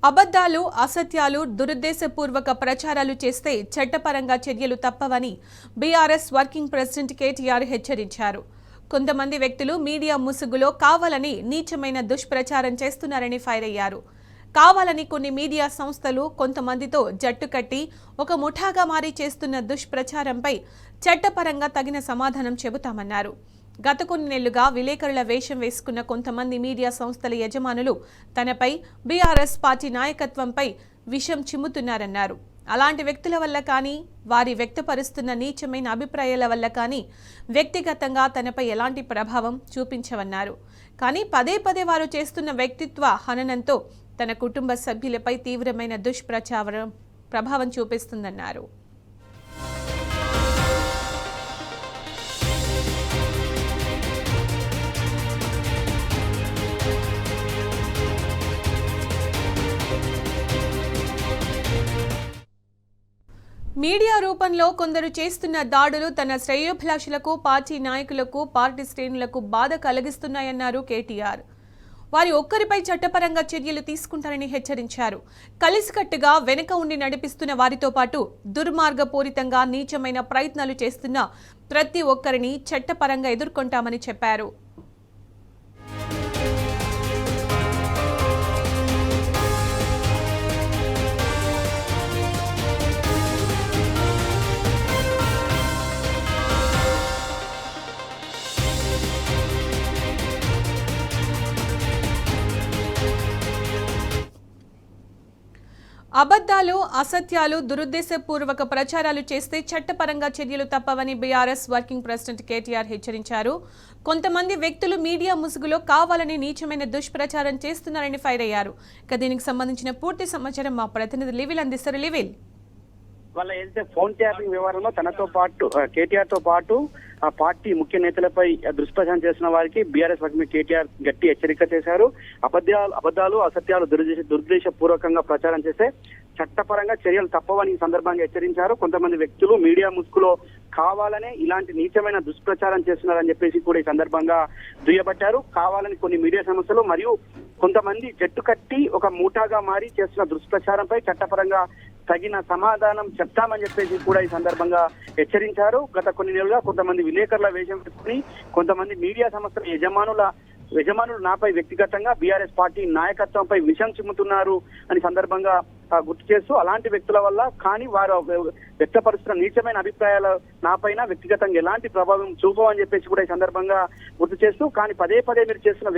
అబద్ధాలు, అసత్యాలు, దురుద్దేశపూర్వక ప్రచారాలు చేస్తే చట్టపరంగా చర్యలు తప్పవని బీఆర్ఎస్ వర్కింగ్ ప్రెసిడెంట్ కేటీఆర్ హెచ్చరించారు. కొంతమంది వ్యక్తులు మీడియా ముసుగులో కావాలని నీచమైన దుష్ప్రచారం చేస్తున్నారని ఫైర్ అయ్యారు. కావాలని కొన్ని మీడియా సంస్థలు కొంతమందితో జట్టు కట్టి ఒక ముఠాగా మారి చేస్తున్న దుష్ప్రచారంపై చట్టపరంగా తగిన సమాధానం చెబుతామన్నారు. గత కొన్ని నెలలుగా విలేకరుల వేషం వేసుకున్న కొంతమంది మీడియా సంస్థల యజమానులు తనపై, బీఆర్ఎస్ పార్టీ నాయకత్వంపై విషం చిమ్ముతున్నారన్నారు. అలాంటి వ్యక్తుల వల్ల కానీ, వారి వ్యక్తపరుస్తున్న నీచమైన అభిప్రాయాల వల్ల కానీ వ్యక్తిగతంగా తనపై ఎలాంటి ప్రభావం చూపించవన్నారు. కానీ పదే పదే వారు చేస్తున్న వ్యక్తిత్వ హననంతో తన కుటుంబ సభ్యులపై తీవ్రమైన దుష్ప్రచారం ప్రభావం చూపిస్తుందన్నారు. మీడియా రూపంలో కొందరు చేస్తున్న దాడులు తన శ్రేయోభిలాషులకు, పార్టీ నాయకులకు, పార్టీ శ్రేణులకు బాధ కలిగిస్తున్నాయన్నారు కేటీఆర్. వారి ఒక్కరిపై చట్టపరంగా చర్యలు తీసుకుంటారని హెచ్చరించారు. కలిసికట్టుగా వెనుక ఉండి నడిపిస్తున్న వారితో పాటు దుర్మార్గపూరితంగా నీచమైన ప్రయత్నాలు చేస్తున్న ప్రతి ఒక్కరిని చట్టపరంగా ఎదుర్కొంటామని చెప్పారు. అబద్ధాలు, అసత్యాలు, దురుద్దేశపూర్వక ప్రచారాలు చేస్తే చట్టపరంగా చర్యలు తప్పవని బీఆర్ఎస్ వర్కింగ్ ప్రెసిడెంట్ కేటీఆర్ హెచ్చరించారు. కొంతమంది వ్యక్తులు మీడియా ముసుగులో కావాలని నీచమైన దుష్ప్రచారం చేస్తున్నారని ఫైర్ అయ్యారు. ఇక దీనికి సంబంధించిన పూర్తి సమాచారం మా ప్రతినిధి లివిల్ అందిస్తారు. లివిల్, వాళ్ళ ఏదైతే ఫోన్ ట్యాపింగ్ వ్యవహారంలో తనతో పాటు కేటీఆర్ తో పాటు ఆ పార్టీ ముఖ్య నేతలపై దుష్ప్రచారం చేస్తున్న వారికి బీఆర్ఎస్ వర్కింగ్ కేటీఆర్ గట్టి హెచ్చరిక చేశారు. అబద్ధాలు, అసత్యాలు దురుద్దేశపూర్వకంగా ప్రచారం చేస్తే చట్టపరంగా చర్యలు తప్పవని ఈ సందర్భంగా హెచ్చరించారు. కొంతమంది వ్యక్తులు మీడియా ముసుగులో కావాలనే ఇలాంటి నీచమైన దుష్ప్రచారం చేస్తున్నారని చెప్పేసి కూడా ఈ సందర్భంగా దుయ్యబట్టారు. కావాలని కొన్ని మీడియా సంస్థలు మరియు కొంతమంది జట్టు కట్టి ఒక మూటాగా మారి చేస్తున్న దుష్ప్రచారంపై చట్టపరంగా తగిన సమాధానం చెప్తామని చెప్పేసి కూడా ఈ సందర్భంగా హెచ్చరించారు. గత కొన్ని నెలలుగా కొంతమంది విలేకరుల వేషం పెట్టుకుని కొంతమంది మీడియా సంస్థల యజమానులు నాపై వ్యక్తిగతంగా బీఆర్ఎస్ పార్టీ నాయకత్వంపై విషం చిమ్ముతున్నారు అని సందర్భంగా గుర్తు చేస్తూ, అలాంటి వ్యక్తుల వల్ల కానీ వారు వ్యక్తపరుస్తున్న నీచమైన అభిప్రాయాలు నాపైన వ్యక్తిగతంగా ఎలాంటి ప్రభావం చూపవని చెప్పేసి కూడా ఈ సందర్భంగా గుర్తు చేస్తూ, కానీ పదే పదే మీరు చేస్తున్న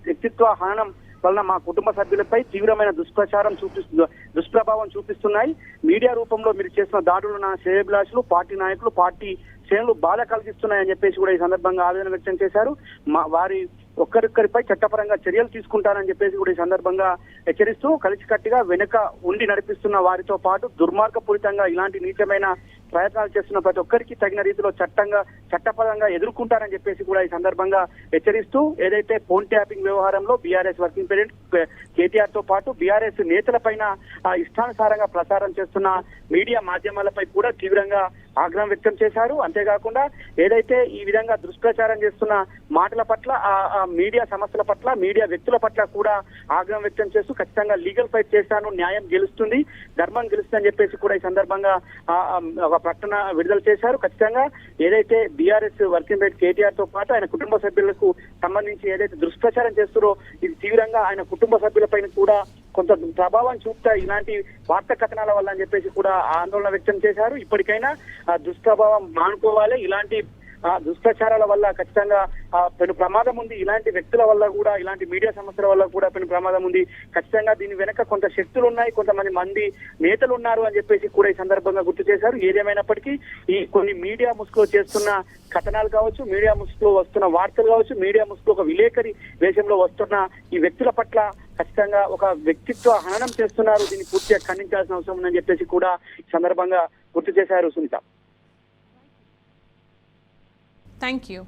వ్యక్తిత్వ హననం వలన మా కుటుంబ సభ్యులపై తీవ్రమైన దుష్ప్రభావం చూపిస్తున్నాయి. మీడియా రూపంలో మీరు చేస్తున్న దాడులు నా శ్రేయోభిలాషులు, పార్టీ నాయకులు, పార్టీ శ్రేణులు బాధ కలిగిస్తున్నాయని చెప్పేసి కూడా ఈ సందర్భంగా ఆవేదన వ్యక్తం చేశారు. వారి ఒక్కరిపై చట్టపరంగా చర్యలు తీసుకుంటారని చెప్పేసి కూడా ఈ సందర్భంగా హెచ్చరిస్తూ, కలిసికట్టుగా వెనుక ఉండి నడిపిస్తున్న వారితో పాటు దుర్మార్గపూరితంగా ఇలాంటి నీచమైన ప్రయత్నాలు చేస్తున్న ప్రతి ఒక్కరికి తగిన రీతిలో చట్టపరంగా ఎదుర్కొంటారని చెప్పేసి కూడా ఈ సందర్భంగా హెచ్చరిస్తూ, ఏదైతే ఫోన్ ట్యాపింగ్ వ్యవహారంలో బీఆర్ఎస్ వర్కింగ్ ప్రెసిడెంట్ కేటీఆర్ తో పాటు బీఆర్ఎస్ నేతలపైన ఇష్టానుసారంగా ప్రసారం చేస్తున్న మీడియా మాధ్యమాలపై కూడా తీవ్రంగా ఆగ్రహం వ్యక్తం చేశారు. అంతేకాకుండా ఏదైతే ఈ విధంగా దుష్ప్రచారం చేస్తున్న మాటల పట్ల, ఆ మీడియా సంస్థల పట్ల, మీడియా వ్యక్తుల పట్ల కూడా ఆగ్రహం వ్యక్తం చేస్తూ ఖచ్చితంగా లీగల్ ఫైట్ చేస్తాను, న్యాయం గెలుస్తుంది, ధర్మం గెలుస్తుందని చెప్పేసి కూడా ఈ సందర్భంగా ఒక ప్రకటన విడుదల చేశారు. ఖచ్చితంగా ఏదైతే బీఆర్ఎస్ వర్కింగ్ ప్రెసిడెంట్ కేటీఆర్ తో పాటు ఆయన కుటుంబ సభ్యులకు సంబంధించి ఏదైతే దుష్ప్రచారం చేస్తారో ఇది తీవ్రంగా ఆయన కుటుంబ సభ్యులపైన కూడా కొంత ప్రభావం చూపుతా ఇలాంటి వార్తా కథనాల వల్ల అని చెప్పేసి కూడా ఆందోళన వ్యక్తం చేశారు. ఇప్పటికైనా దుష్ప్రభావం మానుకోవాలి, ఇలాంటి దుష్ప్రచారాల వల్ల ఖచ్చితంగా పెను ప్రమాదం ఉంది, ఇలాంటి వ్యక్తుల వల్ల కూడా, ఇలాంటి మీడియా సంస్థల వల్ల కూడా పెను ప్రమాదం ఉంది, ఖచ్చితంగా దీని వెనక కొంత శక్తులు ఉన్నాయి, కొంతమంది నేతలు ఉన్నారు అని చెప్పేసి కూడా ఈ సందర్భంగా గుర్తు చేశారు. ఏదేమైనప్పటికీ ఈ కొన్ని మీడియా ముసుగులో చేస్తున్న కథనాలు కావచ్చు, మీడియా ముసుగులో వస్తున్న వార్తలు కావచ్చు, మీడియా ముసుగులో ఒక విలేకరి వేషంలో వస్తున్న ఈ వ్యక్తుల పట్ల ఖచ్చితంగా ఒక వ్యక్తిత్వ హననం చేస్తున్నారు. దీన్ని పూర్తిగా ఖండించాల్సిన అవసరం ఉందని చెప్పేసి కూడా ఈ సందర్భంగా గుర్తు చేశారు. Sunitha, thank you.